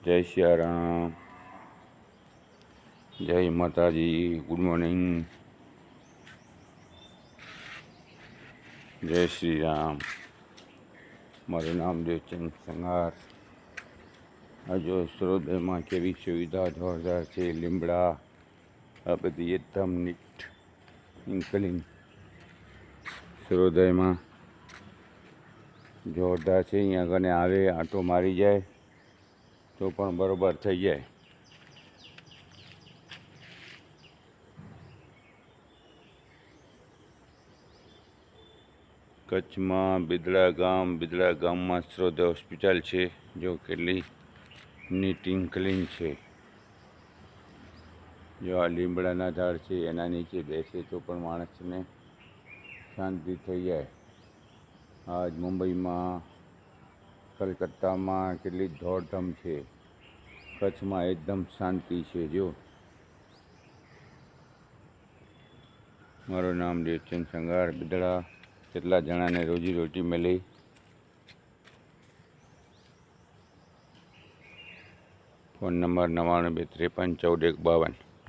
જય સિયારામ, જય માતાજી, ગુડ મોર્નિંગ, જય શ્રી રામ. મારું નામ દેવચંદ સંઘાર. આ જો સૂર્યોદયમાં કેવી સુવિધા જોરદાર છે. લીમડા આ બધી એકદમ નીટ ઇન્કલિંગ સૂર્યોદયમાં જોરદાર છે. અહીંયા આગળ આવે આંટો મારી જાય તો પણ બરોબર થઈ જાય. કચ્છમાં બિદડા ગામમાં સૂર્યોદય હોસ્પિટલ છે. જો કેટલી નીટ એન્ડ ક્લીન છે. જો આ લીમડાના ઝાડ છે એના નીચે બેસે તો પણ માણસને શાંતિ થઈ જાય. આજ મુંબઈમાં, કલકત્તામાં કેટલી દોડધામ છે. કચ્છમાં એકદમ શાંતિ છે. જો મારું નામ દેવચંદ સંઘાર. બિદડા કેટલા જણાને રોજીરોટી મળી. Phone number 99 253 14 152.